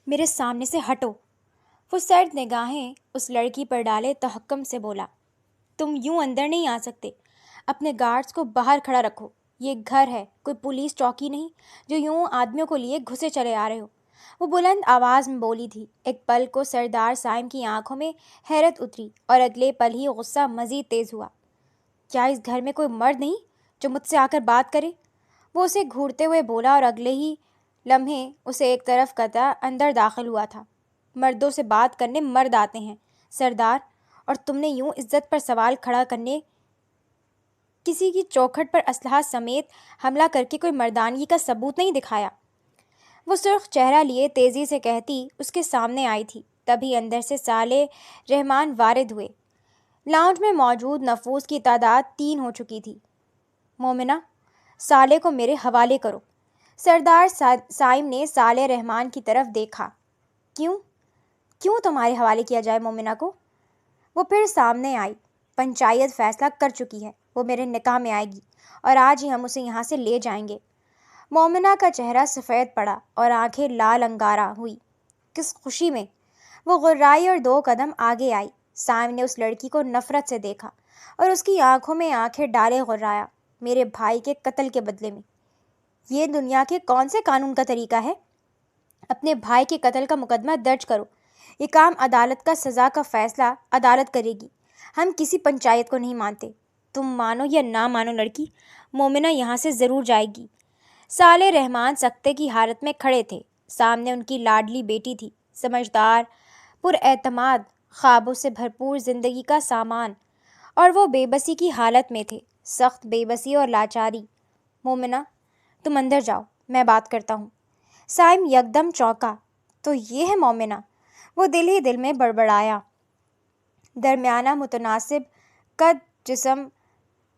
میرے سامنے سے ہٹو۔ وہ سرد نگاہیں اس لڑکی پر ڈالے تحکم سے بولا، تم یوں اندر نہیں آ سکتے، اپنے گارڈز کو باہر کھڑا رکھو، یہ گھر ہے، کوئی پولیس چوکی نہیں جو یوں آدمیوں کو لیے گھسے چلے آ رہے ہو۔ وہ بلند آواز میں بولی تھی۔ ایک پل کو سردار سائم کی آنکھوں میں حیرت اتری اور اگلے پل ہی غصہ مزید تیز ہوا۔ کیا اس گھر میں کوئی مرد نہیں جو مجھ سے آ کر بات کرے؟ وہ اسے گھورتے ہوئے بولا اور اگلے ہی لمحے اسے ایک طرف کرتا اندر داخل ہوا تھا۔ مردوں سے بات کرنے مرد آتے ہیں سردار، اور تم نے یوں عزت پر سوال کھڑا کرنے کسی کی چوکھٹ پر اسلحہ سمیت حملہ کر کے کوئی مردانگی کا ثبوت نہیں دکھایا۔ وہ سرخ چہرہ لیے تیزی سے کہتی اس کے سامنے آئی تھی، تبھی اندر سے صالح رحمان وارد ہوئے۔ لاؤنج میں موجود نفوس کی تعداد 3 ہو چکی تھی۔ مومنہ، صالح کو میرے حوالے کرو۔ سردار سائم نے صالح رحمان کی طرف دیکھا۔ کیوں تمہارے حوالے کیا جائے مومنہ کو؟ وہ پھر سامنے آئی۔ پنچایت فیصلہ کر چکی ہے، وہ میرے نکاح میں آئے گی اور آج ہی ہم اسے یہاں سے لے جائیں گے۔ مومنہ کا چہرہ سفید پڑا اور آنکھیں لال انگارہ ہوئی۔ کس خوشی میں؟ وہ غرائی اور 2 قدم آگے آئی۔ سائم نے اس لڑکی کو نفرت سے دیکھا اور اس کی آنکھوں میں آنکھیں ڈالے غرایا۔ میرے بھائی کے قتل کے بدلے میں؟ یہ دنیا کے کون سے قانون کا طریقہ ہے؟ اپنے بھائی کے قتل کا مقدمہ درج کرو۔ یہ کام عدالت کا سزا کا فیصلہ عدالت کرے گی۔ ہم کسی پنچایت کو نہیں مانتے۔ تم مانو یا نہ مانو لڑکی، مومنہ یہاں سے ضرور جائے گی۔ صالح رحمان سکتے کی حالت میں کھڑے تھے۔ سامنے ان کی لاڈلی بیٹی تھی، سمجھدار، پر اعتماد، خوابوں سے بھرپور زندگی کا سامان، اور وہ بے بسی کی حالت میں تھے، سخت بے بسی اور لاچاری۔ مومنہ، تم اندر جاؤ، میں بات کرتا ہوں۔ سائم یکدم چونکا۔ تو یہ ہے مومنہ؟ وہ دل ہی دل میں بڑبڑایا۔ درمیانہ متناسب قد، جسم،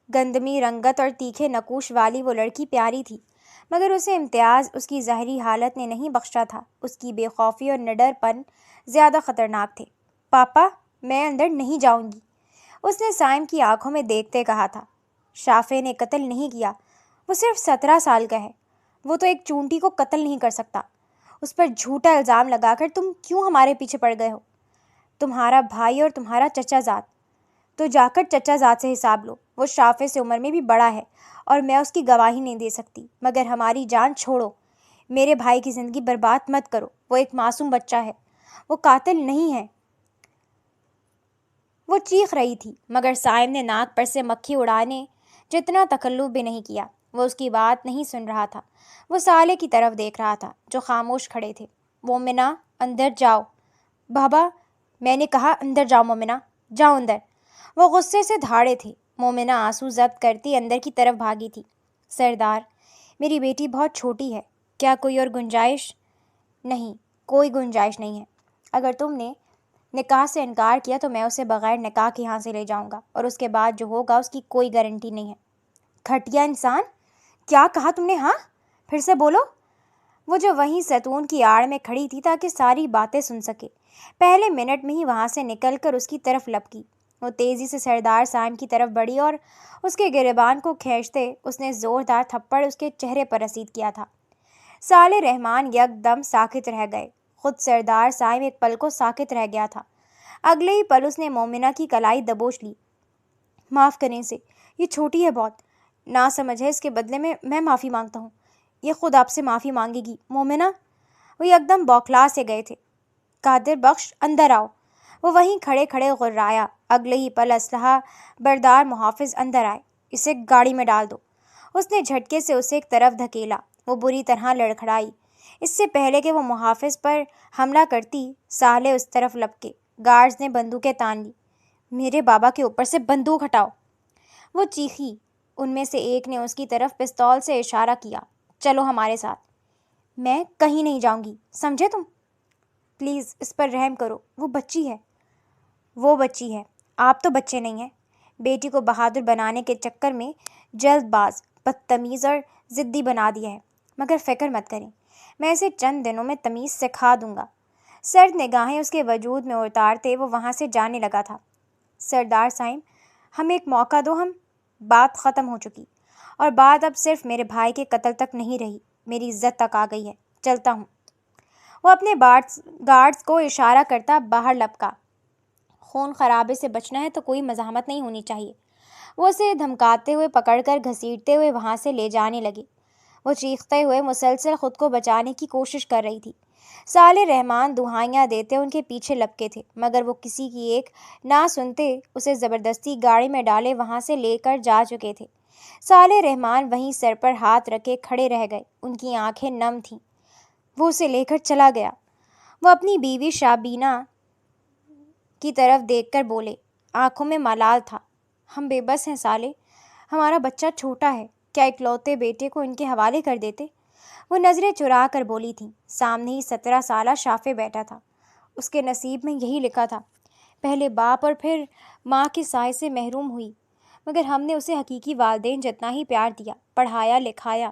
گندمی رنگت اور تیکھے نقوش والی وہ لڑکی پیاری تھی، مگر اسے امتیاز اس کی ظاہری حالت نے نہیں بخشا تھا۔ اس کی بے خوفی اور نڈر پن زیادہ خطرناک تھے۔ پاپا، میں اندر نہیں جاؤں گی، اس نے سائم کی آنکھوں میں دیکھتے کہا تھا۔ شافع نے قتل نہیں کیا، وہ صرف 17 سال کا ہے، وہ تو ایک چونٹی کو قتل نہیں کر سکتا۔ اس پر جھوٹا الزام لگا کر تم کیوں ہمارے پیچھے پڑ گئے ہو؟ تمہارا بھائی اور تمہارا چچا زاد، تو جا کر چچا زاد سے حساب لو، وہ شافع سے عمر میں بھی بڑا ہے اور میں اس کی گواہی نہیں دے سکتی، مگر ہماری جان چھوڑو، میرے بھائی کی زندگی برباد مت کرو، وہ ایک معصوم بچہ ہے، وہ قاتل نہیں ہے۔ وہ چیخ رہی تھی، مگر سائم نے ناک پر سے مکھی اڑانے جتنا تکلف بھی نہیں کیا۔ وہ اس کی بات نہیں سن رہا تھا، وہ صالح کی طرف دیکھ رہا تھا جو خاموش کھڑے تھے۔ مومنہ، اندر جاؤ۔ بابا، میں نے کہا اندر جاؤ مومنہ، جاؤ اندر۔ وہ غصے سے دھاڑے تھے۔ مومنہ آنسو ضبط کرتی اندر کی طرف بھاگی تھی۔ سردار، میری بیٹی بہت چھوٹی ہے، کیا کوئی اور گنجائش؟ نہیں، کوئی گنجائش نہیں ہے۔ اگر تم نے نکاح سے انکار کیا تو میں اسے بغیر نکاح کے یہاں سے لے جاؤں گا، اور اس کے بعد جو ہوگا اس کی کوئی گارنٹی نہیں ہے۔ گھٹیا انسان، کیا کہا تم نے؟ ہاں، پھر سے بولو۔ وہ جو وہیں ستون کی آڑ میں کھڑی تھی تاکہ ساری باتیں سن سکے، پہلے منٹ میں ہی وہاں سے نکل کر اس کی طرف لپکی۔ وہ تیزی سے سردار سائم کی طرف بڑھی اور اس کے گریبان کو کھینچتے اس نے زوردار تھپڑ اس کے چہرے پر رسید کیا تھا۔ صالح رحمان یک دم ساکت رہ گئے، خود سردار سائم ایک پل کو ساکت رہ گیا تھا۔ اگلے ہی پل اس نے مومنہ کی کلائی دبوچ لی۔ معاف کریں اسے، یہ چھوٹی ہے بہت، نہ سمجھ ہے، اس کے بدلے میں معافی مانگتا ہوں، یہ خود آپ سے معافی مانگے گی۔ مومنہ، وہ یکدم بوکھلا سے گئے تھے۔ قادر بخش، اندر آؤ۔ وہ وہیں کھڑے کھڑے غرایا۔ اگلے ہی پل اسلحہ بردار محافظ اندر آئے۔ اسے گاڑی میں ڈال دو، اس نے جھٹکے سے اسے ایک طرف دھکیلا۔ وہ بری طرح لڑکھڑائی۔ اس سے پہلے کہ وہ محافظ پر حملہ کرتی، صالح اس طرف لپکے۔ گارڈز نے بندوقیں تان لی۔ میرے بابا کے اوپر سے بندوق ہٹاؤ، وہ چیخی۔ ان میں سے ایک نے اس کی طرف پستول سے اشارہ کیا۔ چلو ہمارے ساتھ۔ میں کہیں نہیں جاؤں گی، سمجھے تم؟ پلیز اس پر رحم کرو، وہ بچی ہے۔ وہ بچی ہے، آپ تو بچے نہیں ہیں۔ بیٹی کو بہادر بنانے کے چکر میں جلد باز، بدتمیز اور ضدی بنا دیا ہے، مگر فکر مت کریں، میں اسے چند دنوں میں تمیز سکھا دوں گا۔ سرد نگاہیں اس کے وجود میں اتارتے وہ وہاں سے جانے لگا تھا۔ سردار سائم، ہمیں ایک موقع دو، ہم بات ختم ہو چکی، اور بات اب صرف میرے بھائی کے قتل تک نہیں رہی، میری عزت تک آ گئی ہے، چلتا ہوں۔ وہ اپنے گارڈز کو اشارہ کرتا باہر لپکا۔ خون خرابے سے بچنا ہے تو کوئی مزاحمت نہیں ہونی چاہیے۔ وہ اسے دھمکاتے ہوئے پکڑ کر گھسیٹتے ہوئے وہاں سے لے جانے لگے۔ وہ چیختے ہوئے مسلسل خود کو بچانے کی کوشش کر رہی تھی۔ صالح رحمان دہائیاں دیتے ان کے پیچھے لپکے تھے، مگر وہ کسی کی ایک نہ سنتے اسے زبردستی گاڑی میں ڈالے وہاں سے لے کر جا چکے تھے۔ صالح رحمان وہیں سر پر ہاتھ رکھے کھڑے رہ گئے، ان کی آنکھیں نم تھیں۔ وہ اسے لے کر چلا گیا۔ وہ اپنی بیوی شابینہ کی طرف دیکھ کر بولے، آنکھوں میں ملال تھا، ہم بے بس ہیں صالح، ہمارا بچہ چھوٹا ہے، کیا اکلوتے بیٹے کو ان کے حوالے کر دیتے؟ وہ نظریں چرا کر بولی تھیں۔ سامنے ہی 17 سالہ شافع بیٹھا تھا۔ اس کے نصیب میں یہی لکھا تھا، پہلے باپ اور پھر ماں کے سائے سے محروم ہوئی، مگر ہم نے اسے حقیقی والدین جتنا ہی پیار دیا، پڑھایا لکھایا۔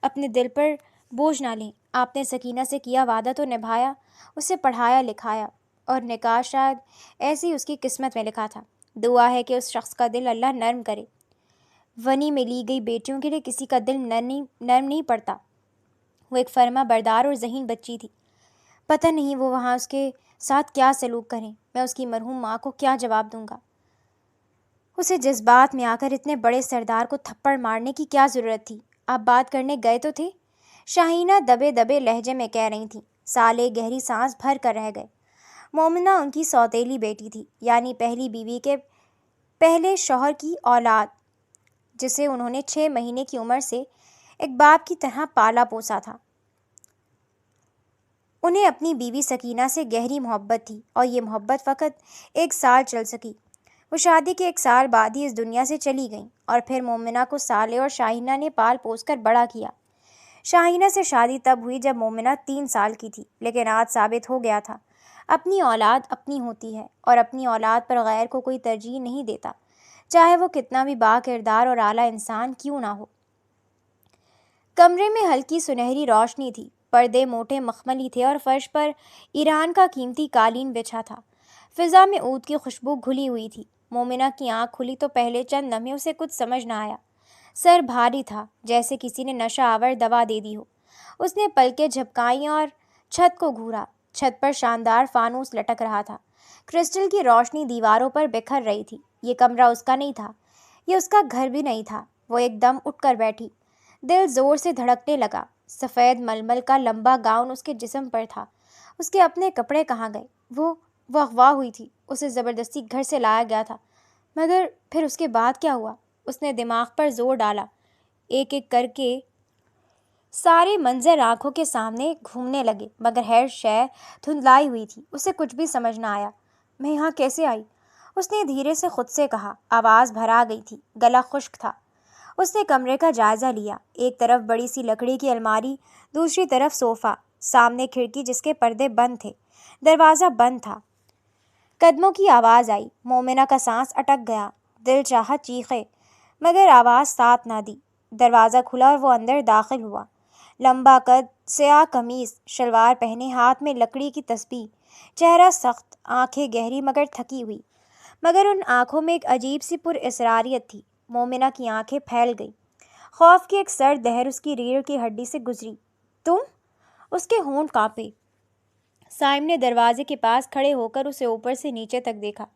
اپنے دل پر بوجھ نہ لیں، آپ نے سکینہ سے کیا وعدہ تو نبھایا، اسے پڑھایا لکھایا، اور نکاح شاید ایسے ہی اس کی قسمت میں لکھا تھا۔ دعا ہے کہ اس شخص کا دل اللہ نرم کرے۔ ونی میں لی گئی بیٹیوں کے لیے کسی کا دل نرم نہیں پڑتا۔ وہ ایک فرما بردار اور ذہین بچی تھی، پتہ نہیں وہ وہاں اس کے ساتھ کیا سلوک کریں، میں اس کی مرحوم ماں کو کیا جواب دوں گا۔ اسے جذبات میں آ کر اتنے بڑے سردار کو تھپڑ مارنے کی کیا ضرورت تھی؟ آپ بات کرنے گئے تو تھے؟ شاہینہ دبے دبے لہجے میں کہہ رہی تھیں۔ صالح گہری سانس بھر کر رہ گئے۔ مومنہ ان کی سوتیلی بیٹی تھی، یعنی پہلی بیوی کے پہلے شوہر کی اولاد، جسے انہوں نے 6 مہینے کی عمر سے ایک باپ کی طرح پالا پوسا تھا۔ انہیں اپنی بیوی سکینہ سے گہری محبت تھی، اور یہ محبت فقط 1 سال چل سکی۔ وہ شادی کے 1 سال بعد ہی اس دنیا سے چلی گئیں، اور پھر مومنہ کو صالح اور شاہینہ نے پال پوس کر بڑا کیا۔ شاہینہ سے شادی تب ہوئی جب مومنہ 3 سال کی تھی، لیکن آج ثابت ہو گیا تھا، اپنی اولاد اپنی ہوتی ہے، اور اپنی اولاد پر غیر کو کوئی ترجیح نہیں دیتا، چاہے وہ کتنا بھی با کردار اور اعلیٰ انسان کیوں نہ ہو۔ کمرے میں ہلکی سنہری روشنی تھی، پردے موٹے مخملی تھے اور فرش پر ایران کا قیمتی قالین بچھا تھا۔ فضا میں عود کی خوشبو گھلی ہوئی تھی۔ مومنہ کی آنکھ کھلی تو پہلے چند لمحے اسے کچھ سمجھ نہ آیا۔ سر بھاری تھا، جیسے کسی نے نشہ آور دوا دے دی ہو۔ اس نے پلکیں جھپکائیں اور چھت کو گھورا۔ چھت پر شاندار فانوس لٹک رہا تھا، کرسٹل کی روشنی دیواروں پر بکھر رہی تھی۔ یہ کمرہ اس کا نہیں تھا، یہ اس کا گھر بھی نہیں تھا۔ وہ ایک دم اٹھ کر بیٹھی، دل زور سے دھڑکنے لگا۔ سفید ململ کا لمبا گاؤن اس کے جسم پر تھا۔ اس کے اپنے کپڑے کہاں گئے؟ وہ اغوا ہوئی تھی، اسے زبردستی گھر سے لایا گیا تھا، مگر پھر اس کے بعد کیا ہوا؟ اس نے دماغ پر زور ڈالا، ایک ایک کر کے سارے منظر آنکھوں کے سامنے گھومنے لگے، مگر ہر شے دھندلائی ہوئی تھی، اسے کچھ بھی سمجھ نہ آیا۔ میں یہاں کیسے آئی؟ اس نے دھیرے سے خود سے کہا۔ آواز بھرا گئی تھی، گلا خشک تھا۔ اس نے کمرے کا جائزہ لیا۔ ایک طرف بڑی سی لکڑی کی الماری، دوسری طرف صوفہ، سامنے کھڑکی جس کے پردے بند تھے، دروازہ بند تھا۔ قدموں کی آواز آئی، مومنہ کا سانس اٹک گیا، دل چاہا چیخے، مگر آواز ساتھ نہ دی۔ دروازہ کھلا اور وہ اندر داخل ہوا۔ لمبا قد، سیاہ قمیص شلوار پہنے، ہاتھ میں لکڑی کی تسبیح، چہرہ سخت، آنکھیں گہری مگر تھکی ہوئی، مگر ان آنکھوں میں ایک عجیب سی پر اسراریت تھی۔ مومنہ کی آنکھیں پھیل گئیں، خوف کی ایک سرد لہر اس کی ریڑھ کی ہڈی سے گزری۔ تم؟ اس کے ہونٹ کانپے۔ سائم نے دروازے کے پاس کھڑے ہو کر اسے اوپر سے نیچے تک دیکھا،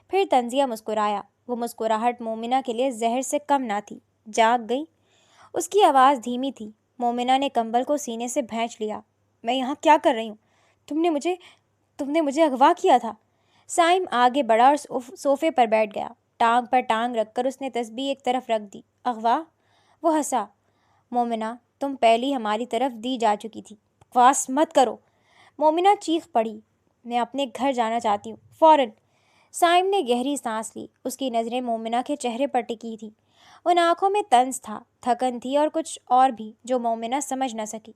پھر طنزیہ مسکرایا۔ وہ مسکراہٹ مومنہ کے لیے زہر سے کم نہ تھی۔ جاگ گئی؟ اس کی آواز دھیمی تھی۔ مومنہ نے کمبل کو سینے سے بھینچ لیا۔ میں یہاں کیا کر رہی ہوں؟ تم نے مجھے اغوا کیا تھا۔ سائم آگے بڑھا اور صوفے پر بیٹھ گیا۔ ٹانگ پر ٹانگ رکھ کر اس نے تسبیح ایک طرف رکھ دی۔ اغوا؟ وہ ہنسا۔ مومنہ، تم پہلی ہماری طرف دی جا چکی تھی، بکواس مت کرو۔ مومنہ چیخ پڑی، میں اپنے گھر جانا چاہتی ہوں، فوراً۔ سائم نے گہری سانس لی۔ اس کی نظریں مومنہ کے چہرے پر ٹکی تھیں۔ ان آنکھوں میں طنز تھا، تھکن تھی اور کچھ اور بھی جو مومنہ سمجھ نہ سکی۔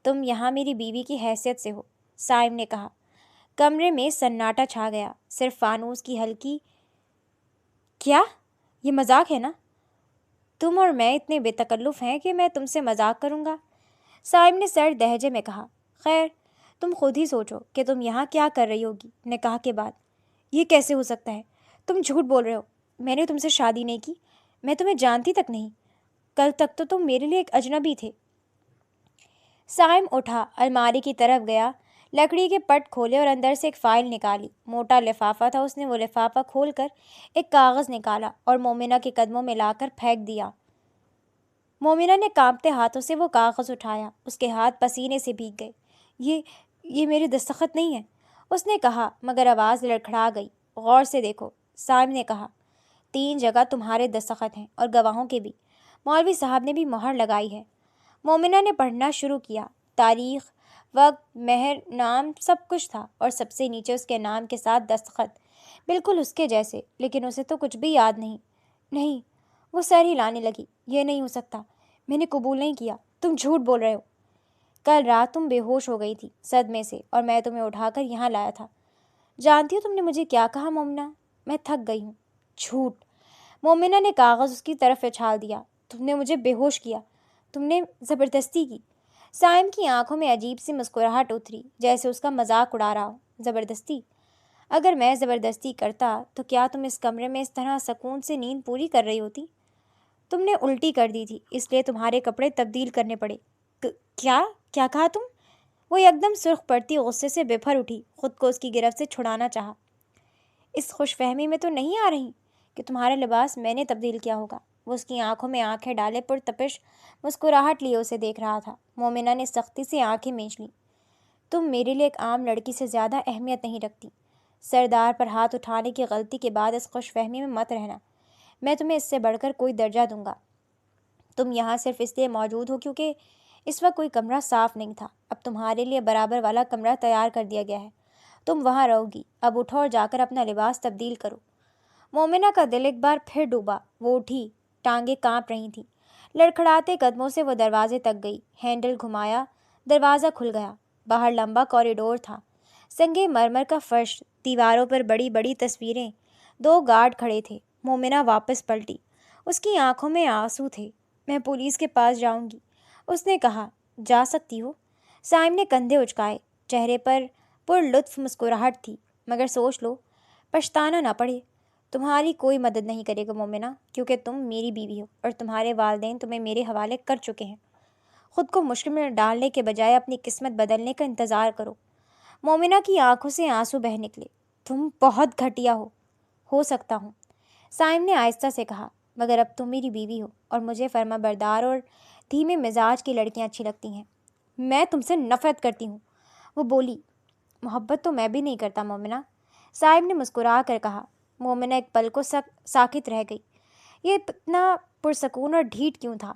تم یہاں میری بیوی کی حیثیت سے ہو، سائم نے کہا۔ کمرے میں سناٹا چھا گیا، صرف فانوس کی ہلکی کیا یہ مذاق ہے نا؟ تم اور میں اتنے بے تکلف ہیں کہ میں تم سے مذاق کروں گا؟ سائم نے سرد لہجے میں کہا۔ خیر، تم خود ہی سوچو کہ تم یہاں کیا کر رہی ہوگی نکاح کے بعد۔ یہ کیسے ہو سکتا ہے؟ تم جھوٹ بول رہے ہو، میں نے تم سے شادی نہیں کی، میں تمہیں جانتی تک نہیں، کل تک تو تم میرے لیے ایک اجنبی تھے۔ سائم اٹھا، الماری کی طرف گیا، لکڑی کے پٹ کھولے اور اندر سے ایک فائل نکالی۔ موٹا لفافہ تھا۔ اس نے وہ لفافہ کھول کر ایک کاغذ نکالا اور مومنہ کے قدموں میں لا کر پھینک دیا۔ مومنہ نے کانپتے ہاتھوں سے وہ کاغذ اٹھایا۔ اس کے ہاتھ پسینے سے بھیگ گئے۔ یہ میرے دستخط نہیں ہے، اس نے کہا، مگر آواز لڑکھڑا گئی۔ غور سے دیکھو، سائم نے کہا۔ 3 جگہ تمہارے دستخط ہیں اور گواہوں کے بھی۔ مولوی صاحب نے بھی مہر لگائی ہے۔ مومنہ نے پڑھنا شروع کیا۔ تاریخ، وقت، مہر، نام، سب کچھ تھا، اور سب سے نیچے اس کے نام کے ساتھ دستخط، بالکل اس کے جیسے، لیکن اسے تو کچھ بھی یاد نہیں۔ نہیں، وہ سر ہلانے لگی۔ یہ نہیں ہو سکتا، میں نے قبول نہیں کیا، تم جھوٹ بول رہے ہو۔ کل رات تم بے ہوش ہو گئی تھی صدمے سے، اور میں تمہیں اٹھا کر یہاں لایا تھا۔ جانتی ہو تم نے مجھے کیا کہا مومنہ؟ میں تھک گئی ہوں۔ جھوٹ! مومنہ نے کاغذ اس کی طرف اچھال دیا۔ تم نے مجھے بے ہوش کیا، تم نے زبردستی کی۔ سائم کی آنکھوں میں عجیب سی مسکراہٹ اتری، جیسے اس کا مذاق اڑا رہا ہو۔ زبردستی؟ اگر میں زبردستی کرتا تو کیا تم اس کمرے میں اس طرح سکون سے نیند پوری کر رہی ہوتی؟ تم نے الٹی کر دی تھی، اس لیے تمہارے کپڑے تبدیل کرنے پڑے۔ کیا کہا تم؟ وہ یکدم سرخ پڑتی غصے سے بفر اٹھی، خود کو اس کی گرفت سے چھڑانا چاہا۔ اس خوش فہمی میں تو نہیں آ رہی کہ تمہارا لباس میں نے تبدیل کیا ہوگا؟ وہ اس کی آنکھوں میں آنکھیں ڈالے پرتپش مسکراہٹ لیے اسے دیکھ رہا تھا۔ مومنہ نے سختی سے آنکھیں مینچ لیں۔ تم میرے لیے ایک عام لڑکی سے زیادہ اہمیت نہیں رکھتی۔ سردار پر ہاتھ اٹھانے کی غلطی کے بعد اس خوش فہمی میں مت رہنا۔ میں تمہیں اس سے بڑھ کر کوئی درجہ دوں گا۔ تم یہاں صرف اس لیے موجود ہو کیونکہ اس وقت کوئی کمرہ صاف نہیں تھا۔ اب تمہارے لیے برابر والا کمرہ تیار کر دیا گیا ہے، تم وہاں رہو گی۔ اب اٹھو اور جا کر اپنا لباس تبدیل کرو۔ مومنہ کا دل ایک بار پھر ڈوبا۔ وہ اٹھی، ٹانگیں کانپ رہی تھیں۔ لڑکھڑاتے قدموں سے وہ دروازے تک گئی، ہینڈل گھمایا، دروازہ کھل گیا۔ باہر لمبا کوریڈور تھا، سنگے مرمر کا فرش، دیواروں پر بڑی بڑی تصویریں، 2 گارڈ کھڑے تھے۔ مومنہ واپس پلٹی، اس کی آنکھوں میں آنسو تھے۔ میں پولیس کے پاس جاؤں گی، اس نے کہا۔ جا سکتی ہو، سائم نے کندھے اچکائے، چہرے پر لطف مسکراہٹ تھی، مگر سوچ لو، پچھتانا نہ پڑے۔ تمہاری کوئی مدد نہیں کرے گا مومنہ، کیونکہ تم میری بیوی ہو اور تمہارے والدین تمہیں میرے حوالے کر چکے ہیں۔ خود کو مشکل میں ڈالنے کے بجائے اپنی قسمت بدلنے کا انتظار کرو۔ مومنہ کی آنکھوں سے آنسو بہہ نکلے۔ تم بہت گھٹیا ہو سکتا ہوں، سائم نے آہستہ سے کہا، مگر اب تم میری بیوی ہو اور مجھے فرما بردار اور دھیمے مزاج کی لڑکیاں اچھی لگتی ہیں۔ میں تم سے نفرت کرتی ہوں، وہ بولی۔ محبت تو میں بھی نہیں کرتا مومنہ، سائم نے مسکرا کر کہا۔ مومنہ ایک پل کو ساکت رہ گئی۔ یہ اتنا پرسکون اور ڈھیٹ کیوں تھا؟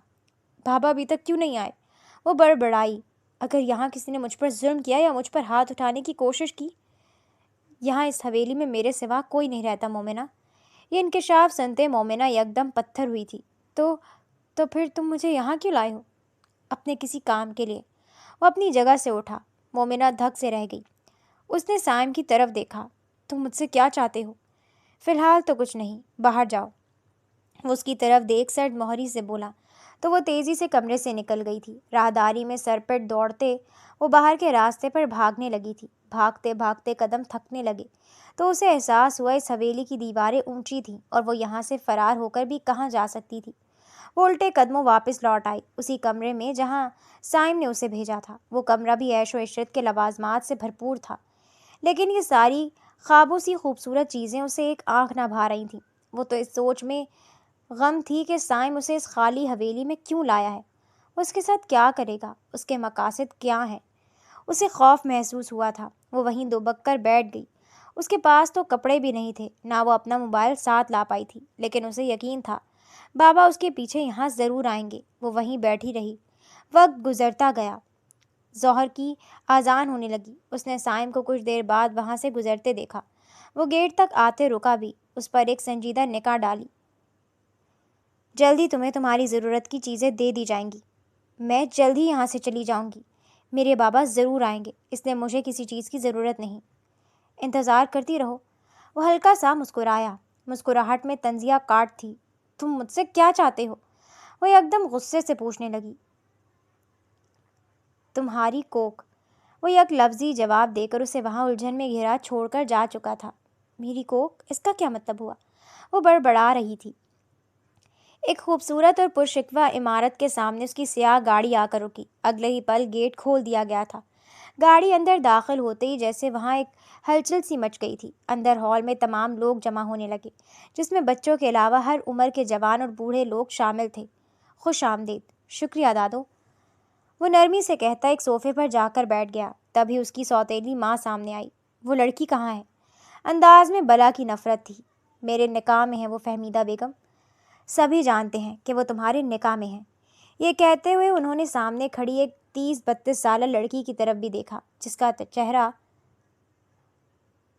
بابا ابھی تک کیوں نہیں آئے؟ وہ بڑبڑائی۔ اگر یہاں کسی نے مجھ پر ظلم کیا یا مجھ پر ہاتھ اٹھانے کی کوشش کی، یہاں اس حویلی میں میرے سوا کوئی نہیں رہتا مومنہ۔ یہ انکشاف سنتے مومنہ یکدم پتھر ہوئی تھی۔ تو پھر تم مجھے یہاں کیوں لائے ہو؟ اپنے کسی کام کے لیے۔ وہ اپنی جگہ سے اٹھا۔ مومنہ دھک سے رہ گئی۔ اس نے سائم کی طرف دیکھا۔ تم مجھ سے کیا چاہتے ہو؟ فی الحال تو کچھ نہیں، باہر جاؤ، وہ اس کی طرف دیکھ سرد مہری سے بولا، تو وہ تیزی سے کمرے سے نکل گئی تھی۔ راہداری میں سر پٹ دوڑتے وہ باہر کے راستے پر بھاگنے لگی تھی۔ بھاگتے بھاگتے قدم تھکنے لگے تو اسے احساس ہوا اس حویلی کی دیواریں اونچی تھیں اور وہ یہاں سے فرار ہو کر بھی کہاں جا سکتی تھی۔ وہ الٹے قدموں واپس لوٹ آئی، اسی کمرے میں جہاں سائم نے اسے بھیجا تھا۔ وہ کمرہ بھی عیش و عشرت کے لوازمات سے بھرپور تھا، لیکن یہ ساری خوابوں سی خوبصورت چیزیں اسے ایک آنکھ نہ بھا رہی تھیں۔ وہ تو اس سوچ میں غم تھی کہ سائم اسے اس خالی حویلی میں کیوں لایا ہے، وہ اس کے ساتھ کیا کرے گا، اس کے مقاصد کیا ہیں۔ اسے خوف محسوس ہوا تھا۔ وہ وہیں دوبک کر بیٹھ گئی۔ اس کے پاس تو کپڑے بھی نہیں تھے، نہ وہ اپنا موبائل ساتھ لا پائی تھی، لیکن اسے یقین تھا بابا اس کے پیچھے یہاں ضرور آئیں گے۔ وہ وہیں بیٹھی رہی۔ وقت گزرتا گیا، ظہر کی اذان ہونے لگی۔ اس نے سائم کو کچھ دیر بعد وہاں سے گزرتے دیکھا۔ وہ گیٹ تک آتے رکا بھی، اس پر ایک سنجیدہ نگاہ ڈالی۔ جلدی تمہیں تمہاری ضرورت کی چیزیں دے دی جائیں گی۔ میں جلد ہی یہاں سے چلی جاؤں گی۔ میرے بابا ضرور آئیں گے، اس لیے مجھے کسی چیز کی ضرورت نہیں۔ انتظار کرتی رہو۔ وہ ہلکا سا مسکرایا، مسکراہٹ میں طنزیہ کاٹ تھی۔ تم مجھ سے کیا چاہتے ہو؟ وہ یکدم غصے سے پوچھنے لگی۔ تمہاری کوک، وہ یک لفظی جواب دے کر اسے وہاں الجھن میں گھیرا چھوڑ کر جا چکا تھا۔ میری کوک، اس کا کیا مطلب ہوا؟ وہ بڑبڑا رہی تھی۔ ایک خوبصورت اور پرشکوہ عمارت کے سامنے اس کی سیاہ گاڑی آ کر رکی۔ اگلے ہی پل گیٹ کھول دیا گیا تھا۔ گاڑی اندر داخل ہوتے ہی جیسے وہاں ایک ہلچل سی مچ گئی تھی۔ اندر ہال میں تمام لوگ جمع ہونے لگے، جس میں بچوں کے علاوہ ہر عمر کے جوان اور بوڑھے لوگ شامل تھے۔ خوش آمدید۔ شکریہ دادو، وہ نرمی سے کہتا ایک صوفے پر جا کر بیٹھ گیا۔ تبھی اس کی سوتیلی ماں سامنے آئی۔ وہ لڑکی کہاں ہے؟ انداز میں بلا کی نفرت تھی۔ میرے نکاح میں ہے وہ فہمیدہ بیگم۔ سبھی جانتے ہیں کہ وہ تمہارے نکاح میں ہیں۔ یہ کہتے ہوئے انہوں نے سامنے کھڑی ایک 30-32 سالہ لڑکی کی طرف بھی دیکھا، جس کا چہرہ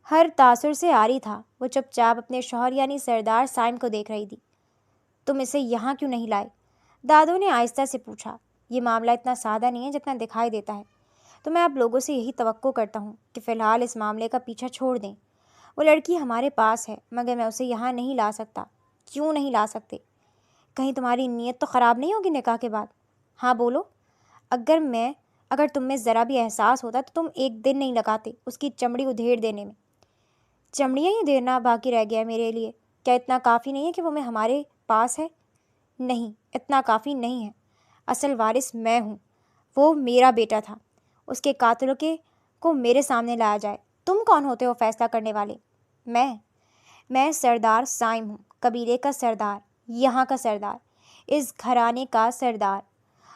ہر تاثر سے عاری تھا۔ وہ چپ چاپ اپنے شوہر یعنی سردار سائم کو دیکھ رہی تھی۔ تم اسے یہاں کیوں نہیں لائے؟ دادو نے آہستہ سے پوچھا۔ یہ معاملہ اتنا سادہ نہیں ہے جتنا دکھائی دیتا ہے، تو میں آپ لوگوں سے یہی توقع کرتا ہوں کہ فی الحال اس معاملے کا پیچھا چھوڑ دیں۔ وہ لڑکی ہمارے پاس ہے، مگر میں اسے یہاں نہیں لا سکتا۔ کیوں نہیں لا سکتے؟ کہیں تمہاری نیت تو خراب نہیں ہوگی نکاح کے بعد؟ ہاں بولو۔ اگر تم میں ذرا بھی احساس ہوتا تو تم ایک دن نہیں لگاتے اس کی چمڑی ادھیڑ دینے میں۔ چمڑیاں ہی دینا باقی رہ گیا میرے لیے۔ کیا اتنا کافی نہیں ہے کہ وہ میں ہمارے پاس ہے؟ نہیں، اتنا کافی نہیں ہے۔ اصل وارث میں ہوں۔ وہ میرا بیٹا تھا۔ اس کے قاتلوں کو میرے سامنے لایا جائے۔ تم کون ہوتے ہو فیصلہ کرنے والے؟ میں سردار سائم ہوں، قبیلے کا سردار، یہاں کا سردار، اس گھرانے کا سردار۔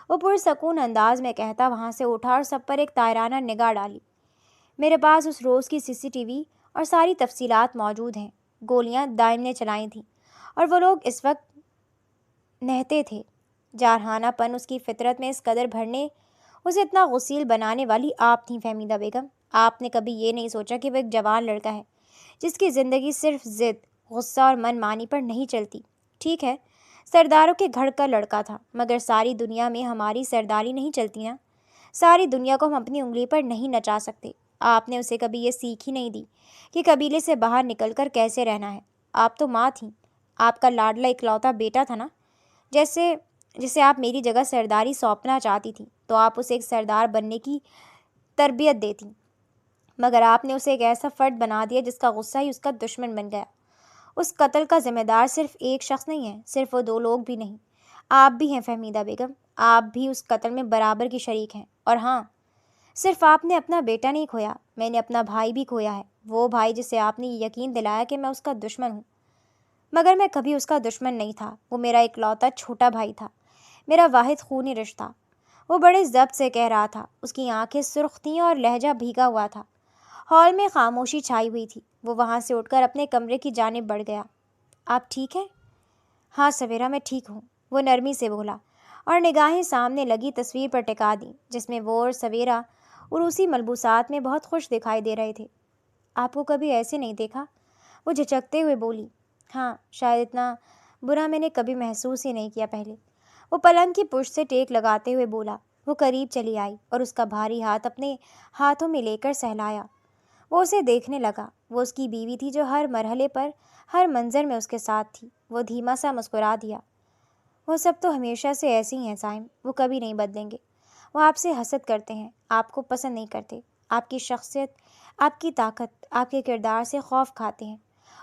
وہ پرسکون انداز میں کہتا وہاں سے اٹھا اور سب پر ایک طائرانہ نگاہ ڈالی۔ میرے پاس اس روز کی CCTV اور ساری تفصیلات موجود ہیں۔ گولیاں دائم نے چلائی تھیں اور وہ لوگ اس وقت نہتے تھے۔ جارحانہ پن اس کی فطرت میں اس قدر بھرنے، اسے اتنا غسیل بنانے والی آپ تھیں فہمیدہ بیگم۔ آپ نے کبھی یہ نہیں سوچا کہ وہ ایک جوان لڑکا ہے جس کی زندگی صرف ضد، غصہ اور من مانی پر نہیں چلتی۔ ٹھیک ہے، سرداروں کے گھر کا لڑکا تھا، مگر ساری دنیا میں ہماری سرداری نہیں چلتی نا۔ ساری دنیا کو ہم اپنی انگلی پر نہیں نچا سکتے۔ آپ نے اسے کبھی یہ سیکھ ہی نہیں دی کہ قبیلے سے باہر نکل کر کیسے رہنا ہے۔ آپ تو ماں تھیں، آپ کا لاڈلا اکلوتا بیٹا تھا نا۔ جسے آپ میری جگہ سرداری سونپنا چاہتی تھیں تو آپ اسے ایک سردار بننے کی تربیت دیتی، مگر آپ نے اسے ایک ایسا فرد بنا دیا جس کا غصہ ہی اس کا دشمن بن گیا۔ اس قتل کا ذمہ دار صرف ایک شخص نہیں ہے، صرف وہ 2 لوگ بھی نہیں، آپ بھی ہیں فہمیدہ بیگم۔ آپ بھی اس قتل میں برابر کی شریک ہیں۔ اور ہاں، صرف آپ نے اپنا بیٹا نہیں کھویا، میں نے اپنا بھائی بھی کھویا ہے۔ وہ بھائی جسے آپ نے یقین دلایا کہ میں اس کا دشمن ہوں، مگر میں کبھی اس کا دشمن نہیں تھا۔ وہ میرا اکلوتا چھوٹا بھائی تھا، میرا واحد خونی رشتہ۔ وہ بڑے ضبط سے کہہ رہا تھا۔ اس کی آنکھیں سرخ تھیں اور لہجہ بھیگا ہوا تھا۔ ہال میں خاموشی چھائی ہوئی تھی۔ وہ وہاں سے اٹھ کر اپنے کمرے کی جانب بڑھ گیا۔ آپ ٹھیک ہیں؟ ہاں سویرا، میں ٹھیک ہوں، وہ نرمی سے بولا اور نگاہیں سامنے لگی تصویر پر ٹکا دیں جس میں وہ اور سویرا عروسی ملبوسات میں بہت خوش دکھائی دے رہے تھے۔ آپ کو کبھی ایسے نہیں دیکھا؟ وہ جھجکتے ہوئے بولی۔ ہاں، شاید اتنا برا میں نے کبھی محسوس ہی نہیں کیا پہلے، وہ پلنگ کی پشت سے ٹیک لگاتے ہوئے بولا۔ وہ قریب چلی آئی اور اس کا بھاری ہاتھ اپنے ہاتھوں میں لے کر سہلایا۔ وہ اسے دیکھنے لگا۔ وہ اس کی بیوی تھی جو ہر مرحلے پر، ہر منظر میں اس کے ساتھ تھی۔ وہ دھیما سا مسکرا دیا۔ وہ سب تو ہمیشہ سے ایسے ہی ہیں سائم، وہ کبھی نہیں بدلیں گے۔ وہ آپ سے حسد کرتے ہیں، آپ کو پسند نہیں کرتے، آپ کی شخصیت، آپ کی طاقت، آپ کے کردار سے خوف کھاتے ہیں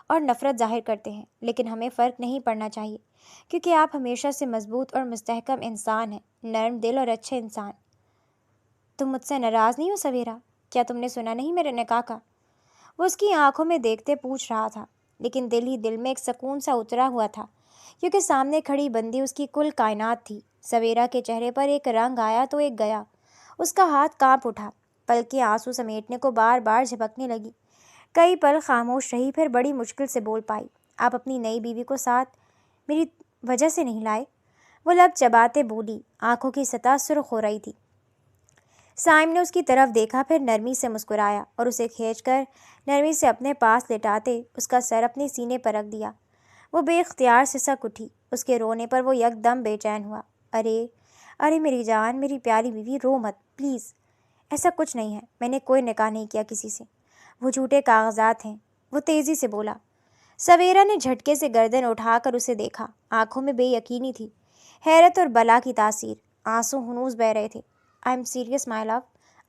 اور نفرت ظاہر کرتے ہیں، لیکن ہمیں فرق نہیں پڑنا چاہیے کیونکہ آپ ہمیشہ سے مضبوط اور مستحکم انسان ہیں، نرم دل اور اچھے انسان۔ تم مجھ سے ناراض نہیں ہو سویرا؟ کیا تم نے سنا نہیں میرے نکاح کا؟ وہ اس کی آنکھوں میں دیکھتے پوچھ رہا تھا، لیکن دل ہی دل میں ایک سکون سا اترا ہوا تھا کیونکہ سامنے کھڑی بندی اس کی کل کائنات تھی۔ سویرا کے چہرے پر ایک رنگ آیا تو ایک گیا۔ اس کا ہاتھ کانپ اٹھا، پلکیں آنسو سمیٹنے کو بار بار جھپکنے لگی۔ کئی پل خاموش رہی، پھر بڑی مشکل سے بول پائی۔ آپ اپنی نئی بیوی کو ساتھ میری وجہ سے نہیں لائے؟ وہ لب چباتے بولی، آنکھوں کی سطح سرخ ہو رہی تھی۔ سائم نے اس کی طرف دیکھا، پھر نرمی سے مسکرایا اور اسے کھینچ کر نرمی سے اپنے پاس لٹاتے اس کا سر اپنے سینے پر رکھ دیا۔ وہ بے اختیار سسک اٹھی۔ اس کے رونے پر وہ یک دم بے چین ہوا۔ ارے میری جان، میری پیاری بیوی، رو مت پلیز۔ ایسا کچھ نہیں ہے، میں نے کوئی نکاح نہیں کیا کسی سے، وہ جھوٹے کاغذات ہیں، وہ تیزی سے بولا۔ سویرا نے جھٹکے سے گردن اٹھا کر اسے دیکھا۔ آنکھوں میں بے یقینی تھی، حیرت اور بلا کی تاثیر۔ آنسو ہنوز بہہ رہے تھے۔ آئی ایم سیریس مائی لو،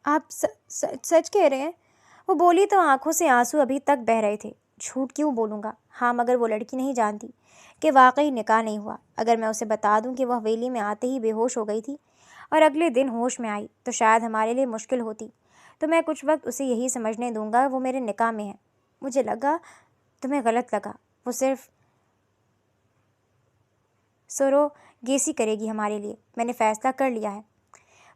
آپ سچ کہہ رہے ہیں؟ وہ بولی تو آنکھوں سے آنسو ابھی تک بہہ رہے تھے۔ جھوٹ کیوں بولوں گا، ہاں، مگر وہ لڑکی نہیں جانتی کہ واقعی نکاح نہیں ہوا۔ اگر میں اسے بتا دوں کہ وہ حویلی میں آتے ہی بے ہوش ہو گئی تھی اور اگلے دن ہوش میں آئی تو شاید ہمارے لیے مشکل ہوتی۔ تو میں کچھ وقت اسے یہی سمجھنے دوں گا وہ میرے نکاح میں ہے۔ مجھے لگا تمہیں غلط لگا، وہ صرف سروگیسی کرے گی ہمارے لیے۔ میں نے فیصلہ کر لیا ہے،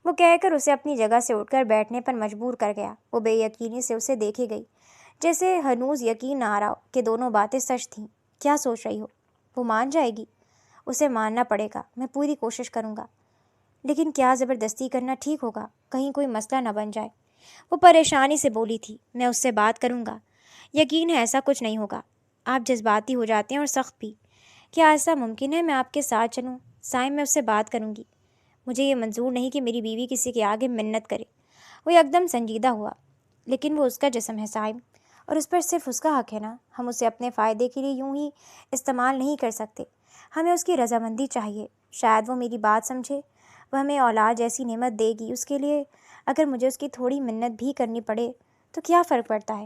وہ کہہ کر اسے اپنی جگہ سے اٹھ کر بیٹھنے پر مجبور کر گیا۔ وہ بے یقینی سے اسے دیکھے گئی، جیسے ہنوز یقین نہ آ رہا ہو کہ دونوں باتیں سچ تھیں۔ کیا سوچ رہی ہو؟ وہ مان جائے گی؟ اسے ماننا پڑے گا، میں پوری کوشش کروں گا، لیکن کیا زبردستی کرنا ٹھیک ہوگا؟ کہیں کوئی مسئلہ نہ بن جائے۔ وہ پریشانی سے بولی تھی۔ میں اس سے بات کروں گا، یقین ہے ایسا کچھ نہیں ہوگا۔ آپ جذباتی ہو جاتے ہیں اور سخت بھی۔ کیا ایسا ممکن ہے میں آپ کے ساتھ چلوں؟ سائم، میں اس سے بات کروں گی۔ مجھے یہ منظور نہیں کہ میری بیوی کسی کے آگے منت کرے۔ وہ ایک دم سنجیدہ ہوا۔ لیکن وہ اس کا جسم ہے سائم، اور اس پر صرف اس کا حق ہے نا۔ ہم اسے اپنے فائدے کے لیے یوں ہی استعمال نہیں کر سکتے۔ ہمیں اس کی رضامندی چاہیے۔ شاید وہ میری بات سمجھے۔ وہ ہمیں اولاد جیسی نعمت دے گی، اس کے لیے اگر مجھے اس کی تھوڑی منت بھی کرنی پڑے تو کیا فرق پڑتا ہے؟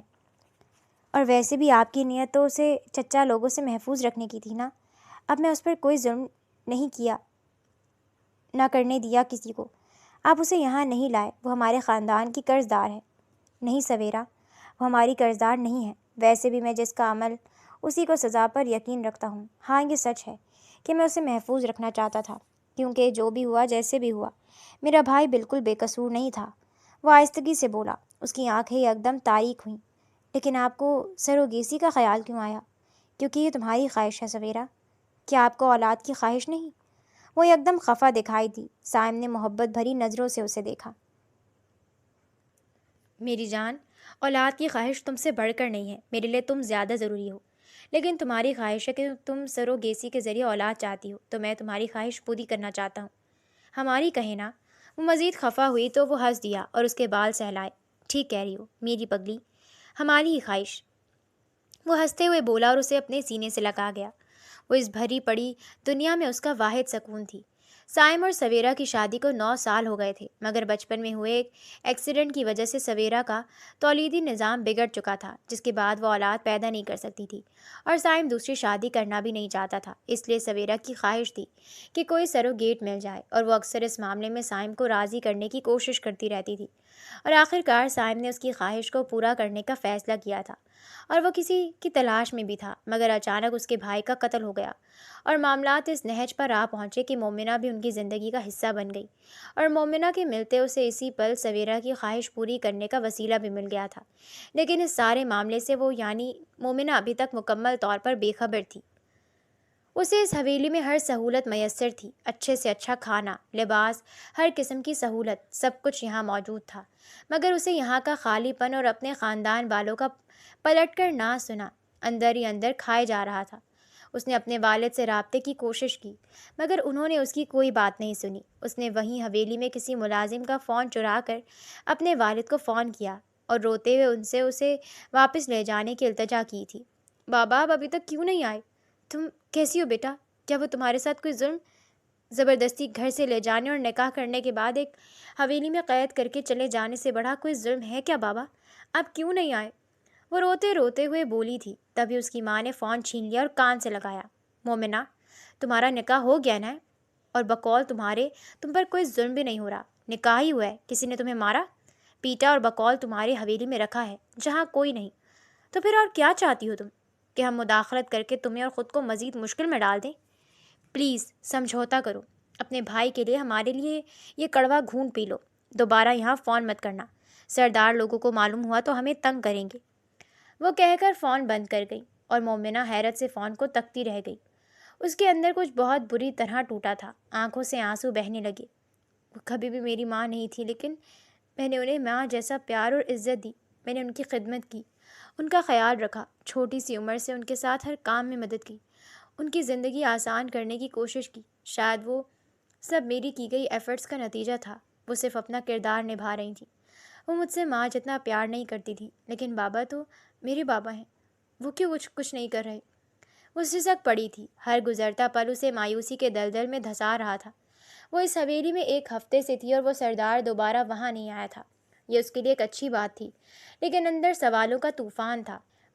اور ویسے بھی آپ کی نیت تو اسے چچا لوگوں سے محفوظ رکھنے کی تھی نا۔ اب میں اس پر کوئی ظلم نہیں کیا، نہ کرنے دیا کسی کو۔ آپ اسے یہاں نہیں لائے، وہ ہمارے خاندان کی قرض دار ہے۔ نہیں سویرا، وہ ہماری قرض دار نہیں ہے۔ ویسے بھی میں جس کا عمل اسی کو سزا پر یقین رکھتا ہوں۔ ہاں، یہ سچ ہے کہ میں اسے محفوظ رکھنا چاہتا تھا، کیونکہ جو بھی ہوا جیسے بھی ہوا میرا بھائی بالکل بے قصور نہیں تھا۔ وہ آہستگی سے بولا۔ اس کی آنکھیں ایک دم تاریک ہوئیں۔ لیکن آپ کو سروگیسی کا خیال کیوں آیا؟ کیونکہ یہ تمہاری خواہش ہے سویرا۔ کیا آپ کو اولاد کی خواہش نہیں؟ وہ ایک دم خفا دکھائی دی۔ سائم نے محبت بھری نظروں سے اسے دیکھا۔ میری جان، اولاد کی خواہش تم سے بڑھ کر نہیں ہے، میرے لیے تم زیادہ ضروری ہو۔ لیکن تمہاری خواہش ہے کہ تم سروگیسی کے ذریعے اولاد چاہتی ہو، تو میں تمہاری خواہش پوری کرنا چاہتا ہوں۔ ہماری کہیں نا۔ وہ مزید خفا ہوئی تو وہ ہنس دیا اور اس کے بال سہلائے۔ ٹھیک کہہ رہی ہو میری پگلی، ہماری ہی خواہش۔ وہ ہنستے ہوئے بولا اور اسے اپنے سینے سے لگا گیا۔ وہ اس بھری پڑی دنیا میں اس کا واحد سکون تھی۔ سائم اور سویرا کی شادی کو 9 سال ہو گئے تھے، مگر بچپن میں ہوئے ایک ایکسیڈنٹ کی وجہ سے سویرا کا تولیدی نظام بگڑ چکا تھا، جس کے بعد وہ اولاد پیدا نہیں کر سکتی تھی، اور سائم دوسری شادی کرنا بھی نہیں چاہتا تھا۔ اس لیے سویرا کی خواہش تھی کہ کوئی سروگیٹ مل جائے، اور وہ اکثر اس معاملے میں سائم کو راضی کرنے کی کوشش کرتی رہتی تھی، اور آخر کار سائم نے اس کی خواہش کو پورا کرنے کا فیصلہ کیا تھا، اور وہ کسی کی تلاش میں بھی تھا۔ مگر اچانک اس کے بھائی کا قتل ہو گیا، اور معاملات اس نہج پر آ پہنچے کہ مومنہ بھی ان کی زندگی کا حصہ بن گئی، اور مومنہ کے ملتے اسے اسی پل سویرا کی خواہش پوری کرنے کا وسیلہ بھی مل گیا تھا۔ لیکن اس سارے معاملے سے وہ یعنی مومنہ ابھی تک مکمل طور پر بے خبر تھی۔ اسے اس حویلی میں ہر سہولت میسر تھی، اچھے سے اچھا کھانا، لباس، ہر قسم کی سہولت، سب کچھ یہاں موجود تھا، مگر اسے یہاں کا خالی پن اور اپنے خاندان والوں کا پلٹ کر نہ سنا اندر ہی اندر کھائے جا رہا تھا۔ اس نے اپنے والد سے رابطے کی کوشش کی، مگر انہوں نے اس کی کوئی بات نہیں سنی۔ اس نے وہیں حویلی میں کسی ملازم کا فون چرا کر اپنے والد کو فون کیا اور روتے ہوئے ان سے اسے واپس لے جانے کی التجا کی تھی۔ بابا، آپ ابھی تک کیوں نہیں آئے؟ تم کیسی ہو بیٹا؟ کیا وہ تمہارے ساتھ کوئی ظلم؟ زبردستی گھر سے لے جانے اور نکاح کرنے کے بعد ایک حویلی میں قید کر کے چلے جانے سے بڑا کوئی ظلم ہے کیا بابا؟ آپ کیوں نہیں آئے؟ وہ روتے روتے ہوئے بولی تھی۔ تبھی اس کی ماں نے فون چھین لیا اور کان سے لگایا۔ مومنہ، تمہارا نکاح ہو گیا نا؟ اور بقول تمہارے تم پر کوئی ظلم بھی نہیں ہو رہا، نکاح ہی ہوا ہے، کسی نے تمہیں مارا پیٹا اور بقول تمہاری حویلی میں رکھا ہے جہاں کوئی نہیں، تو پھر اور کیا چاہتی ہو تم؟ کہ ہم مداخلت کر کے تمہیں اور خود کو مزید مشکل میں ڈال دیں؟ پلیز سمجھوتا کرو، اپنے بھائی کے لیے ہمارے لیے یہ کڑوا گھونٹ پی لو، دوبارہ یہاں فون مت کرنا، سردار لوگوں کو معلوم ہوا تو ہمیں تنگ کریں گے۔ وہ کہہ کر فون بند کر گئی، اور مومنہ حیرت سے فون کو تکتی رہ گئی۔ اس کے اندر کچھ بہت بری طرح ٹوٹا تھا، آنکھوں سے آنسو بہنے لگے۔ وہ کبھی بھی میری ماں نہیں تھی، لیکن میں نے انہیں ماں جیسا پیار اور عزت دی، میں نے ان کی خدمت کی، ان کا خیال رکھا، چھوٹی سی عمر سے ان کے ساتھ ہر کام میں مدد کی، ان کی زندگی آسان کرنے کی کوشش کی۔ شاید وہ سب میری کی گئی ایفرٹس کا نتیجہ تھا۔ وہ صرف اپنا کردار نبھا رہی تھیں۔ وہ مجھ سے ماں جتنا پیار نہیں کرتی تھی، لیکن بابا تو میرے بابا ہیں، وہ کیوں کچھ نہیں کر رہے؟ وہ سسک پڑی تھی، ہر گزرتا پل اسے مایوسی کے دلدل میں دھسا رہا تھا۔ وہ اس حویلی میں 1 ہفتے سے تھی اور وہ سردار دوبارہ وہاں نہیں آیا تھا۔ یہ اس کے لیے ایک اچھی بات تھی، لیکن اندر سوالوں کا طوفان تھا۔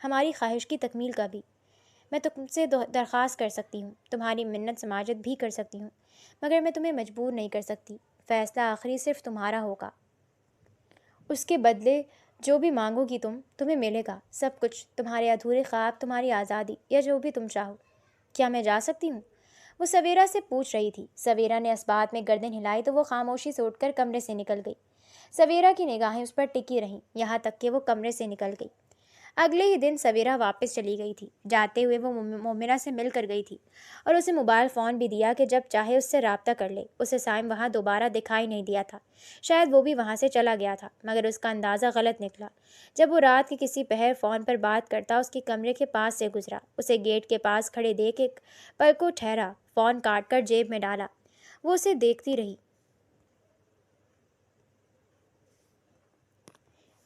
ہماری خواہش کی تکمیل کا بھی۔ میں تم سے درخواست کر سکتی ہوں، تمہاری منت سماجت بھی کر سکتی ہوں، مگر میں تمہیں مجبور نہیں کر سکتی۔ فیصلہ آخری صرف تمہارا ہوگا۔ اس کے بدلے جو بھی مانگو گی تمہیں ملے گا، سب کچھ، تمہارے ادھورے خواب، تمہاری آزادی، یا جو بھی تم چاہو۔ کیا میں جا سکتی ہوں؟ وہ سویرا سے پوچھ رہی تھی۔ سویرا نے اس بات میں گردن ہلائی تو وہ خاموشی سے اٹھ کر کمرے سے نکل گئی۔ سویرا کی نگاہیں اس پر ٹکی رہیں یہاں تک کہ وہ کمرے سے نکل گئی۔ اگلے ہی دن سویرا واپس چلی گئی تھی۔ جاتے ہوئے وہ مومنہ سے مل کر گئی تھی اور اسے موبائل فون بھی دیا کہ جب چاہے اس سے رابطہ کر لے۔ اسے سائم وہاں دوبارہ دکھائی نہیں دیا تھا، شاید وہ بھی وہاں سے چلا گیا تھا، مگر اس کا اندازہ غلط نکلا۔ جب وہ رات کے کسی پہر فون پر بات کرتا اس کے کمرے کے پاس سے گزرا، اسے گیٹ کے پاس کھڑے دیکھ ایک پل کو ٹھہرا، فون کاٹ کر جیب میں ڈالا۔ وہ اسے دیکھتی رہی۔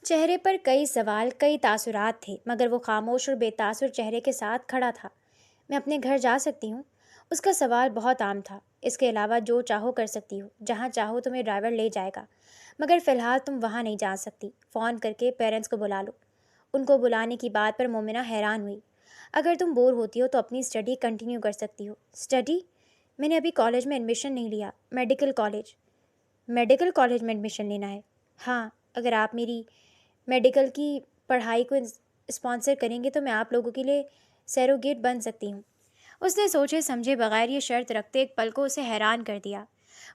چہرے پر کئی سوال، کئی تاثرات تھے، مگر وہ خاموش اور بے تاثر چہرے کے ساتھ کھڑا تھا۔ میں اپنے گھر جا سکتی ہوں؟ اس کا سوال بہت عام تھا۔ اس کے علاوہ جو چاہو کر سکتی ہو، جہاں چاہو تمہیں ڈرائیور لے جائے گا، مگر فی الحال تم وہاں نہیں جا سکتی۔ فون کر کے پیرنٹس کو بلا لو۔ ان کو بلانے کی بات پر مومنہ حیران ہوئی۔ اگر تم بور ہوتی ہو تو اپنی اسٹڈی کنٹینیو کر سکتی ہو۔ اسٹڈی؟ میں نے ابھی کالج میں ایڈمیشن نہیں لیا۔ میڈیکل کالج میں ایڈمیشن لینا ہے؟ ہاں، اگر آپ میری میڈیکل کی پڑھائی کو اسپانسر کریں گے تو میں آپ لوگوں کے لیے سیروگیٹ بن سکتی ہوں۔ اس نے سوچے سمجھے بغیر یہ شرط رکھتے ایک پل کو اسے حیران کر دیا۔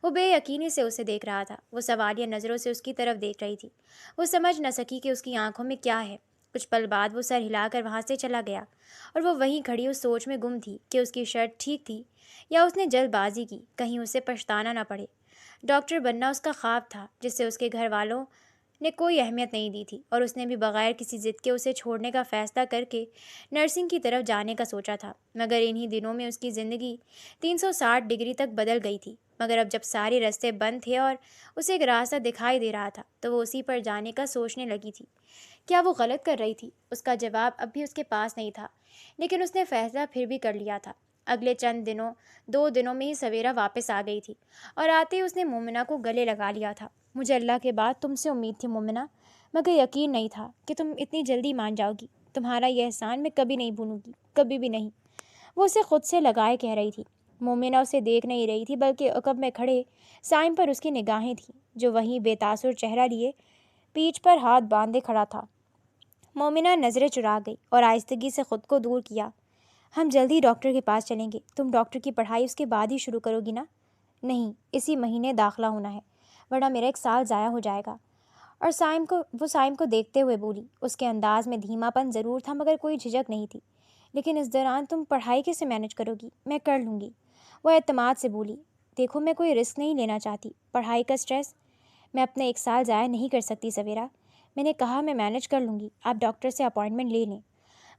وہ بے یقینی سے اسے دیکھ رہا تھا۔ وہ سوالیہ نظروں سے اس کی طرف دیکھ رہی تھی۔ وہ سمجھ نہ سکی کہ اس کی آنکھوں میں کیا ہے۔ کچھ پل بعد وہ سر ہلا کر وہاں سے چلا گیا اور وہ وہیں کھڑی اس سوچ میں گم تھی کہ اس کی شرط ٹھیک تھی یا اس نے جلد بازی کی، کہیں اسے پچھتانا نہ پڑے۔ ڈاکٹر بننا اس کا خواب تھا جس سے اس کے گھر والوں نے کوئی اہمیت نہیں دی تھی، اور اس نے بھی بغیر کسی ضد کے اسے چھوڑنے کا فیصلہ کر کے نرسنگ کی طرف جانے کا سوچا تھا۔ مگر انہی دنوں میں اس کی زندگی 360 ڈگری تک بدل گئی تھی۔ مگر اب جب سارے راستے بند تھے اور اسے ایک راستہ دکھائی دے رہا تھا تو وہ اسی پر جانے کا سوچنے لگی تھی۔ کیا وہ غلط کر رہی تھی؟ اس کا جواب اب بھی اس کے پاس نہیں تھا، لیکن اس نے فیصلہ پھر بھی کر لیا تھا۔ اگلے دو دنوں میں ہی سویرا واپس آ گئی تھی اور آتے ہی اس نے مومنہ کو گلے لگا لیا تھا۔ مجھے اللہ کے بعد تم سے امید تھی مومنہ، مگر یقین نہیں تھا کہ تم اتنی جلدی مان جاؤ گی۔ تمہارا یہ احسان میں کبھی نہیں بھولوں گی، کبھی بھی نہیں۔ وہ اسے خود سے لگائے کہہ رہی تھی۔ مومنہ اسے دیکھ نہیں رہی تھی بلکہ عقب میں کھڑے سائم پر اس کی نگاہیں تھیں، جو وہیں بے تاثر چہرہ لیے پیٹھ پر ہاتھ باندھے کھڑا تھا۔ مومنہ نظریں چرا گئی اور آہستگی سے خود کو دور کیا۔ ہم جلدی ڈاکٹر کے پاس چلیں گے۔ تم ڈاکٹر کی پڑھائی اس کے بعد ہی شروع کرو گی نا؟ نہیں، اسی مہینے داخلہ ہونا ہے، ورنہ میرا 1 سال ضائع ہو جائے گا۔ اور سائم کو دیکھتے ہوئے بولی۔ اس کے انداز میں دھیما پن ضرور تھا مگر کوئی جھجک نہیں تھی۔ لیکن اس دوران تم پڑھائی کیسے مینج کرو گی؟ میں کر لوں گی، وہ اعتماد سے بولی۔ دیکھو، میں کوئی رسک نہیں لینا چاہتی۔ پڑھائی کا سٹریس میں اپنا 1 سال ضائع نہیں کر سکتی سویرا۔ میں نے کہا میں مینج کر لوں گی، آپ ڈاکٹر سے اپائنٹمنٹ لے لیں۔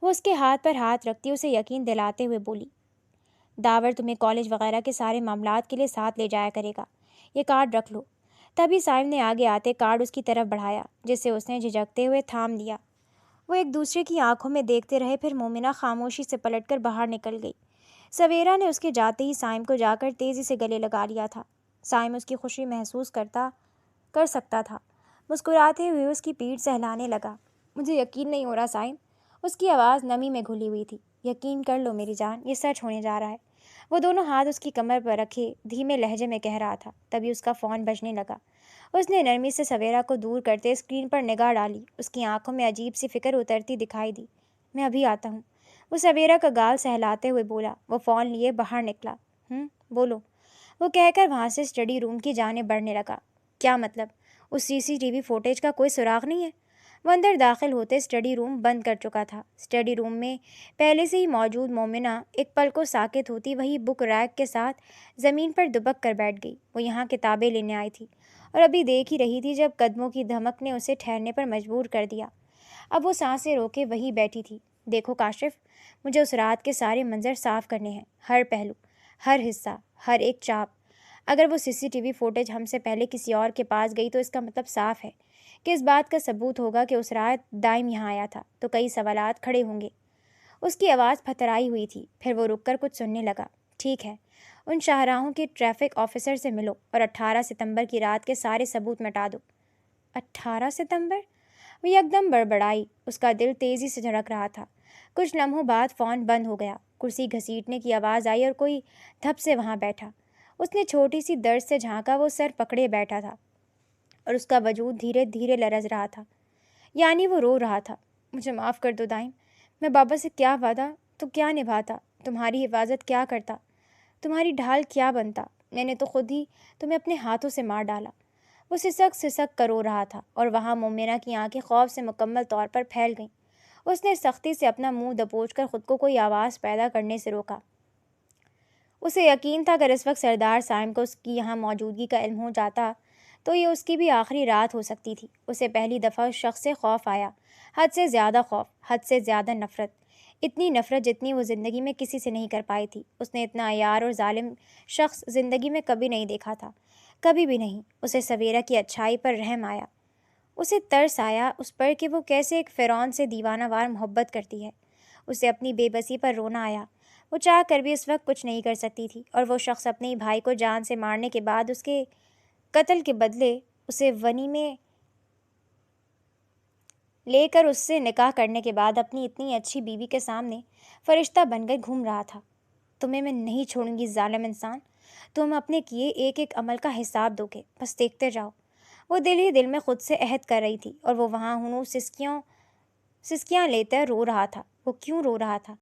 وہ اس کے ہاتھ پر ہاتھ رکھتی اسے یقین دلاتے ہوئے بولی۔ داور تمہیں کالج وغیرہ کے سارے معاملات کے لیے ساتھ لے جایا کرے گا۔ یہ کارڈ رکھ لو۔ تبھی سائم نے آگے آتے کارڈ اس کی طرف بڑھایا، جسے اس نے جھجکتے ہوئے تھام لیا۔ وہ ایک دوسرے کی آنکھوں میں دیکھتے رہے، پھر مومنہ خاموشی سے پلٹ کر باہر نکل گئی۔ سویرا نے اس کے جاتے ہی سائم کو جا کر تیزی سے گلے لگا لیا تھا۔ سائم اس کی خوشی محسوس کر سکتا تھا۔ مسکراتے ہوئے اس کی پیٹھ سہلانے لگا۔ مجھے یقین نہیں ہو رہا سائم۔ اس کی آواز نمی میں گھلی ہوئی تھی۔ یقین کر لو میری جان، یہ سچ ہونے جا رہا ہے۔ وہ دونوں ہاتھ اس کی کمر پر رکھے دھیمے لہجے میں کہہ رہا تھا۔ تبھی اس کا فون بجنے لگا۔ اس نے نرمی سے سویرا کو دور کرتے اسکرین پر نگاہ ڈالی۔ اس کی آنکھوں میں عجیب سی فکر اترتی دکھائی دی۔ میں ابھی آتا ہوں، وہ سویرا کا گال سہلاتے ہوئے بولا۔ وہ فون لیے باہر نکلا۔ بولو، وہ کہہ کر وہاں سے اسٹڈی روم کی جانب بڑھنے لگا۔ کیا مطلب؟ اس CCTV فوٹیج کا کوئی سراغ نہیں ہے؟ وہ اندر داخل ہوتے اسٹڈی روم بند کر چکا تھا۔ اسٹڈی روم میں پہلے سے ہی موجود مومنہ ایک پل کو ساکت ہوتی وہی بک ریک کے ساتھ زمین پر دبک کر بیٹھ گئی۔ وہ یہاں کتابیں لینے آئی تھی اور ابھی دیکھ ہی رہی تھی جب قدموں کی دھمک نے اسے ٹھہرنے پر مجبور کر دیا۔ اب وہ سانسیں روکے وہیں بیٹھی تھی۔ دیکھو کاشف، مجھے اس رات کے سارے منظر صاف کرنے ہیں، ہر پہلو، ہر حصہ، ہر ایک چاپ۔ اگر وہ CCTV فوٹیج ہم سے پہلے کسی اور کے پاس گئی تو اس کا مطلب صاف ہے کہ اس بات کا ثبوت ہوگا کہ اس رات دائم یہاں آیا تھا۔ تو کئی سوالات کھڑے ہوں گے۔ اس کی آواز پھترائی ہوئی تھی، پھر وہ رک کر کچھ سننے لگا۔ ٹھیک ہے، ان شاہراہوں کے ٹریفک آفیسر سے ملو اور 18 ستمبر کی رات کے سارے ثبوت مٹا دو۔ 18 ستمبر؟ وہ یکدم بڑبڑائی، اس کا دل تیزی سے دھڑک رہا تھا۔ کچھ لمحوں بعد فون بند ہو گیا، کرسی گھسیٹنے کی آواز آئی اور کوئی دھپ سے وہاں بیٹھا۔ اس نے چھوٹی سی درد سے جھانکا، وہ سر پکڑے بیٹھا تھا اور اس کا وجود دھیرے دھیرے لرز رہا تھا، یعنی وہ رو رہا تھا۔ مجھے معاف کر دو دائم، میں بابا سے کیا وعدہ تو کیا نبھاتا، تمہاری حفاظت کیا کرتا، تمہاری ڈھال کیا بنتا، میں نے تو خود ہی تمہیں اپنے ہاتھوں سے مار ڈالا۔ وہ سسک سسک کر رو رہا تھا اور وہاں مومنہ کی آنکھیں خوف سے مکمل طور پر پھیل گئیں۔ اس نے سختی سے اپنا منہ دبوچ کر خود کو کوئی آواز پیدا کرنے سے روکا۔ اسے یقین تھا اگر اس وقت سردار سائم کو اس کی یہاں موجودگی کا علم ہو جاتا تو یہ اس کی بھی آخری رات ہو سکتی تھی۔ اسے پہلی دفعہ اس شخص سے خوف آیا، حد سے زیادہ خوف، حد سے زیادہ نفرت، اتنی نفرت جتنی وہ زندگی میں کسی سے نہیں کر پائی تھی۔ اس نے اتنا عیار اور ظالم شخص زندگی میں کبھی نہیں دیکھا تھا، کبھی بھی نہیں۔ اسے سویرا کی اچھائی پر رحم آیا، اسے ترس آیا اس پر کہ وہ کیسے ایک فرعون سے دیوانہ وار محبت کرتی ہے۔ اسے اپنی بے بسی پر رونا آیا، وہ چاہ کر بھی اس وقت کچھ نہیں کر سکتی تھی، اور وہ شخص اپنے بھائی کو جان سے مارنے کے بعد اس کے قتل کے بدلے اسے ونی میں لے کر اس سے نکاح کرنے کے بعد اپنی اتنی اچھی بیوی کے سامنے فرشتہ بن کر گھوم رہا تھا۔ تمہیں میں نہیں چھوڑوں گی ظالم انسان، تم اپنے کیے ایک ایک عمل کا حساب دو گے، بس دیکھتے جاؤ۔ وہ دل ہی دل میں خود سے عہد کر رہی تھی اور وہ وہاں ہنو سسکیاں لیتے رو رہا تھا۔ وہ کیوں رو رہا تھا؟